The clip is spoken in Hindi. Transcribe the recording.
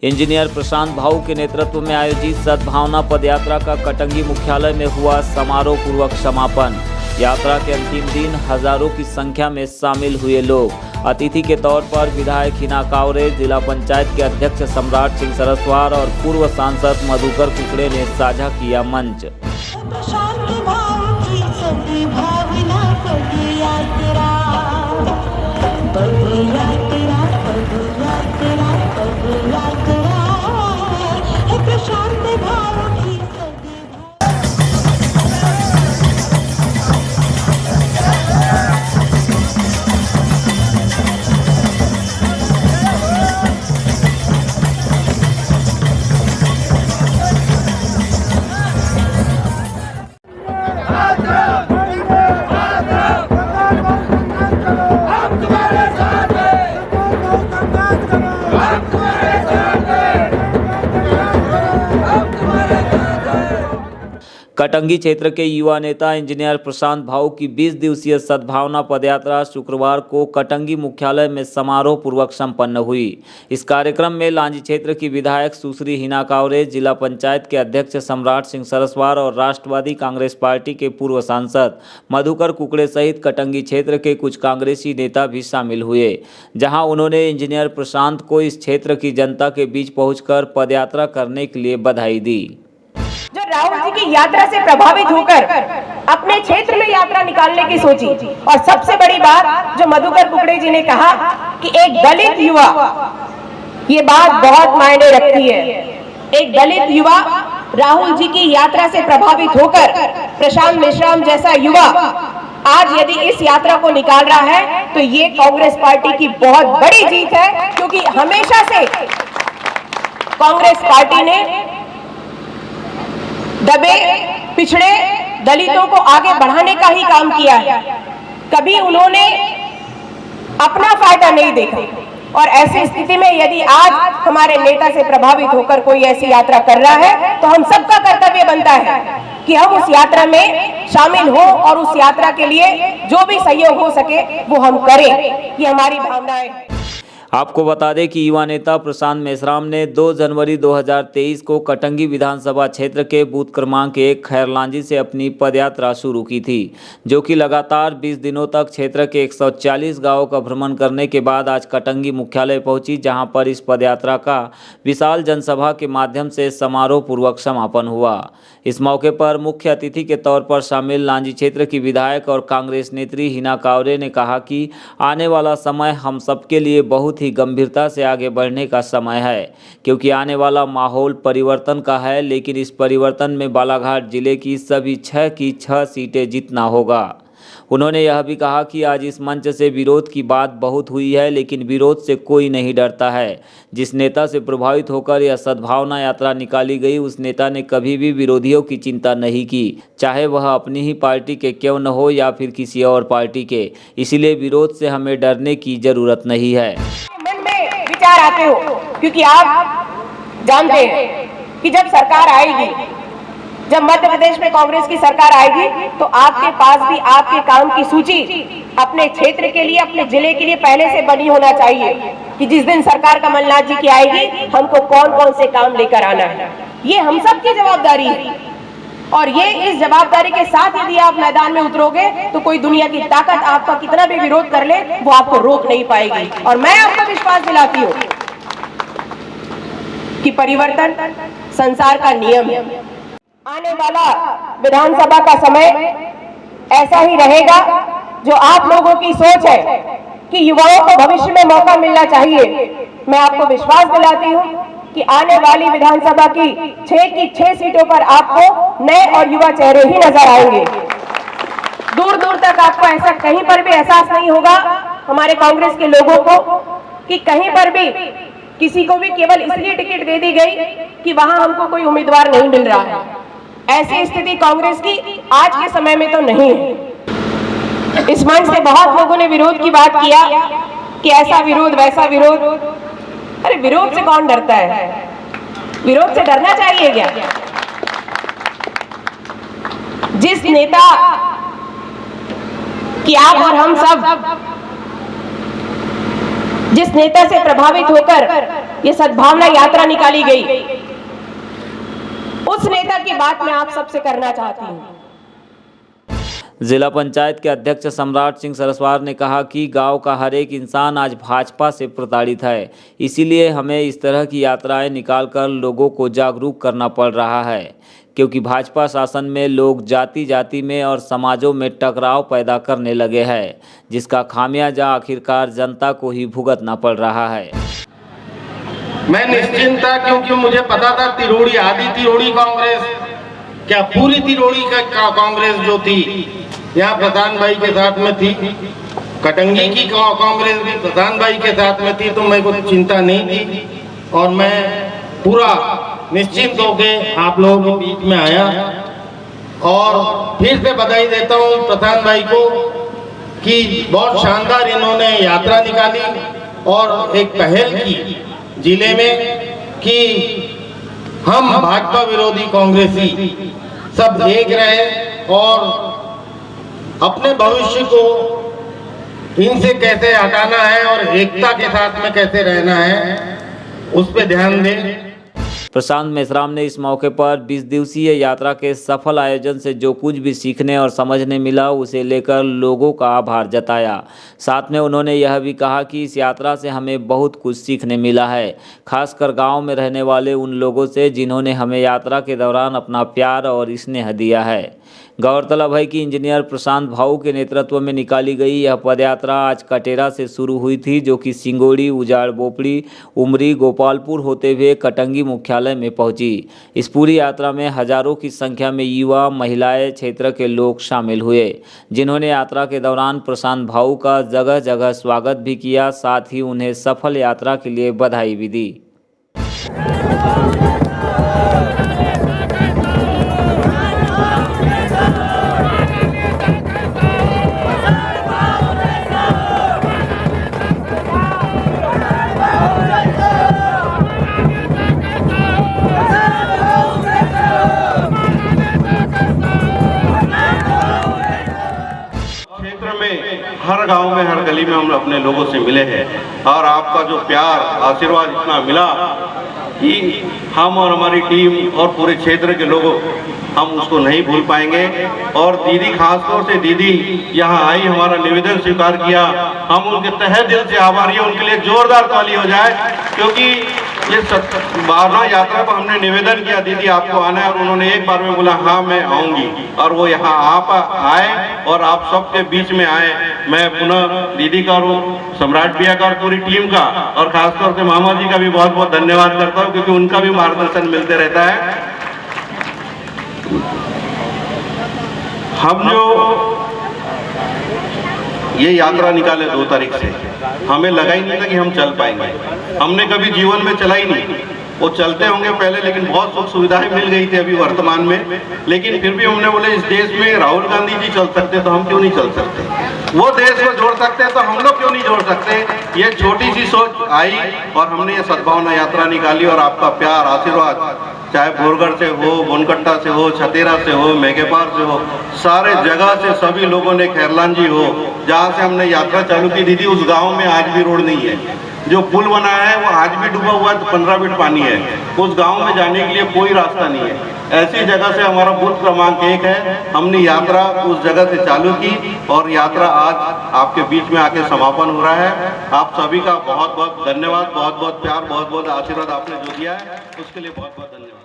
इंजीनियर प्रशांत भाऊ के नेतृत्व में आयोजित सद्भावना पदयात्रा का कटंगी मुख्यालय में हुआ समारोह पूर्वक समापन। यात्रा के अंतिम दिन हजारों की संख्या में शामिल हुए लोग। अतिथि के तौर पर विधायक हिना कावरे, जिला पंचायत के अध्यक्ष सम्राट सिंह सरस्वार और पूर्व सांसद मधुकर कुकड़े ने साझा किया मंच। कटंगी क्षेत्र के युवा नेता इंजीनियर प्रशांत भाऊ की 20 दिवसीय सद्भावना पदयात्रा शुक्रवार को कटंगी मुख्यालय में समारोह पूर्वक संपन्न हुई। इस कार्यक्रम में लांजी क्षेत्र की विधायक सुश्री हिना कावरे, जिला पंचायत के अध्यक्ष सम्राट सिंह सरस्वार और राष्ट्रवादी कांग्रेस पार्टी के पूर्व सांसद मधुकर कुकड़े सहित कटंगी क्षेत्र के कुछ कांग्रेसी नेता भी शामिल हुए, जहां उन्होंने इंजीनियर प्रशांत को इस क्षेत्र की जनता के बीच पहुंचकर पदयात्रा करने के लिए बधाई दी। जो राहुल जी की यात्रा से प्रभावित होकर अपने क्षेत्र में यात्रा निकालने की सोची, और सबसे बड़ी बात जो मधुकर कुकड़े जी ने कहा कि एक दलित युवा, ये बात बहुत मायने रखती है। एक दलित युवा राहुल जी की यात्रा से प्रभावित होकर प्रशांत मेश्राम जैसा युवा आज यदि इस यात्रा को निकाल रहा है तो ये कांग्रेस पार्टी की बहुत बड़ी जीत है, क्योंकि हमेशा से कांग्रेस पार्टी ने दबे पिछड़े दलितों को आगे बढ़ाने का ही काम किया है। कभी उन्होंने अपना फायदा नहीं देखा, और ऐसी स्थिति में यदि आज हमारे नेता से प्रभावित होकर कोई ऐसी यात्रा कर रहा है तो हम सबका कर्तव्य बनता है कि हम उस यात्रा में शामिल हो और उस यात्रा के लिए जो भी सहयोग हो सके वो हम करें। ये हमारी भावनाएं हैं। आपको बता दें कि युवा नेता प्रशांत मेश्राम ने 2 जनवरी 2023 को कटंगी विधानसभा क्षेत्र के बूथ क्रमांक 1 खैरलांजी से अपनी पदयात्रा शुरू की थी, जो कि लगातार 20 दिनों तक क्षेत्र के 140 गांवों का भ्रमण करने के बाद आज कटंगी मुख्यालय पहुंची, जहां पर इस पदयात्रा का विशाल जनसभा के माध्यम से समारोह पूर्वक समापन हुआ। इस मौके पर मुख्य अतिथि के तौर पर शामिल लांजी क्षेत्र की विधायक और कांग्रेस नेत्री हिना कावरे ने कहा कि आने वाला समय हम सबके लिए बहुत ही गंभीरता से आगे बढ़ने का समय है, क्योंकि आने वाला माहौल परिवर्तन का है, लेकिन इस परिवर्तन में बालाघाट जिले की सभी 6 की 6 सीटें जीतना होगा। उन्होंने यह भी कहा कि आज इस मंच से विरोध की बात बहुत हुई है, लेकिन विरोध से कोई नहीं डरता है। जिस नेता से प्रभावित होकर यह सद्भावना यात्रा निकाली गई, उस नेता ने कभी भी विरोधियों की चिंता नहीं की, चाहे वह अपनी ही पार्टी के क्यों न हो या फिर किसी और पार्टी के। इसलिए विरोध से हमें डरने की जरूरत नहीं है। मन में विचार आते हो, क्योंकि आप जानते हैं कि जब सरकार आएगी, जब मध्य प्रदेश में कांग्रेस की सरकार आएगी, तो आपके पास भी आपके काम की सूची अपने क्षेत्र के लिए, अपने जिले के लिए पहले से बनी होना चाहिए कि जिस दिन सरकार कमलनाथ जी की आएगी हमको कौन कौन से काम लेकर आना है। ये हम सब की जवाबदारी है, और ये इस जवाबदारी के साथ यदि आप मैदान में उतरोगे तो कोई दुनिया की ताकत आपका कितना भी विरोध कर ले वो आपको रोक नहीं पाएगी। और मैं आपको विश्वास दिलाती हूँ कि परिवर्तन संसार का नियम है। आने वाला विधानसभा का समय ऐसा ही रहेगा। जो आप लोगों की सोच है कि युवाओं को भविष्य में मौका मिलना चाहिए, मैं आपको विश्वास दिलाती हूँ कि आने वाली विधानसभा की 6 की 6 सीटों पर आपको नए और युवा चेहरे ही नजर आएंगे। दूर दूर तक आपको ऐसा कहीं पर भी एहसास नहीं होगा हमारे कांग्रेस के लोगों को कि कहीं पर भी किसी को भी केवल इसलिए टिकट दे दी गई कि वहां हमको कोई उम्मीदवार नहीं मिल रहा है। ऐसी स्थिति कांग्रेस की आज के समय में तो नहीं है। इस मंच से बहुत लोगों ने विरोध की बात किया कि ऐसा विरोध वैसा विरोध। अरे विरोध से कौन डरता है? विरोध से डरना चाहिए क्या? जिस नेता कि आप और हम सब जिस नेता से प्रभावित होकर ये सद्भावना यात्रा निकाली गई, उस नेता की बात मैं आप सबसे करना चाहती हूँ। जिला पंचायत के अध्यक्ष सम्राट सिंह सरस्वार ने कहा कि गांव का हर एक इंसान आज भाजपा से प्रताड़ित है, इसीलिए हमें इस तरह की यात्राएं निकालकर लोगों को जागरूक करना पड़ रहा है, क्योंकि भाजपा शासन में लोग जाति जाति में और समाजों में टकराव पैदा करने लगे हैं, जिसका खामियाजा आखिरकार जनता को ही भुगतना पड़ रहा है। मैं निश्चिंत था क्योंकि मुझे पता था तिरोड़ी, आधी तिरोड़ी कांग्रेस, क्या पूरी तिरोड़ी का कांग्रेस जो थी यहाँ प्रधान भाई के साथ में थी, कटंगी की कांग्रेस भी प्रधान भाई के साथ में थी, तो मेरे को चिंता नहीं थी और मैं पूरा निश्चिंत होके आप लोगों के बीच में आया। और फिर से बधाई देता हूँ प्रधान भाई को कि बहुत शानदार इन्होंने यात्रा निकाली और एक पहल की जिले में कि हम भाजपा विरोधी कांग्रेसी सब एक रहे और अपने भविष्य को इनसे कैसे हटाना है और एकता के साथ में कैसे रहना है, उस पर ध्यान दें। प्रशांत मेश्राम ने इस मौके पर 20 दिवसीय यात्रा के सफल आयोजन से जो कुछ भी सीखने और समझने मिला उसे लेकर लोगों का आभार जताया। साथ में उन्होंने यह भी कहा कि इस यात्रा से हमें बहुत कुछ सीखने मिला है, खासकर गांव में रहने वाले उन लोगों से जिन्होंने हमें यात्रा के दौरान अपना प्यार और स्नेह दिया है। गौरतलब है कि इंजीनियर प्रशांत भाऊ के नेतृत्व में निकाली गई यह पदयात्रा आज कटेरा से शुरू हुई थी, जो कि सिंगोड़ी, उजाड़ बोपड़ी, उमरी, गोपालपुर होते हुए कटंगी मुख्यालय में पहुंची। इस पूरी यात्रा में हजारों की संख्या में युवा, महिलाएं, क्षेत्र के लोग शामिल हुए, जिन्होंने यात्रा के दौरान प्रशांत भाऊ का जगह जगह स्वागत भी किया, साथ ही उन्हें सफल यात्रा के लिए बधाई भी दी। हर गांव में, हर गली में हम अपने लोगों से मिले हैं और आपका जो प्यार, आशीर्वाद इतना मिला कि हम और हमारी टीम और पूरे क्षेत्र के लोगों हम उसको नहीं भूल पाएंगे। और दीदी, खासतौर से दीदी यहाँ आई, हमारा निवेदन स्वीकार किया, हम उनके तहे दिल से आभारी हैं। उनके लिए जोरदार ताली हो जाए, क्योंकि ये 12वां यात्रा पर हमने निवेदन किया दीदी आपको आना है और उन्होंने एक बार में बोला हाँ मैं आऊँगी, और वो यहाँ आप आए और आप सबके बीच में आए। मैं पुनः दीदी का और सम्राट भैया का और पूरी टीम का और खासतौर से मामा जी का भी बहुत बहुत धन्यवाद करता हूँ, क्योंकि उनका भी मार्गदर्शन मिलते रहता है। हम जो ये यात्रा निकाले 2 तारीख से, हमें लगा ही नहीं था कि हम चल पाएंगे। हमने कभी जीवन में चला ही नहीं, वो चलते होंगे पहले, लेकिन बहुत सुख सुविधाएं मिल गई थी अभी वर्तमान में। लेकिन फिर भी हमने बोले इस देश में राहुल गांधी जी चल सकते तो हम क्यों नहीं चल सकते, वो देश को जोड़ सकते हैं तो हम लोग क्यों नहीं जोड़ सकते। ये छोटी सी सोच आई और हमने ये सद्भावना यात्रा निकाली और आपका प्यार, आशीर्वाद, चाहे भोरगढ़ से हो, बोनकट्टा से हो, छतेरा से हो, मेघेपार से हो, सारे जगह से सभी लोगों ने, खैरलांजी हो, जहाँ से हमने यात्रा चालू की दीदी, उस गांव में आज भी रोड नहीं है। जो पुल बना है वो आज भी डूबा हुआ है, तो 15 फीट पानी है। उस गांव में जाने के लिए कोई रास्ता नहीं है। ऐसी जगह से हमारा बूथ क्रमांक 1 है। हमने यात्रा उस जगह से चालू की और यात्रा आज आपके बीच में आके समापन हो रहा है। आप सभी का बहुत बहुत धन्यवाद, बहुत बहुत प्यार, बहुत बहुत आशीर्वाद आपने जो दिया है उसके लिए बहुत बहुत धन्यवाद।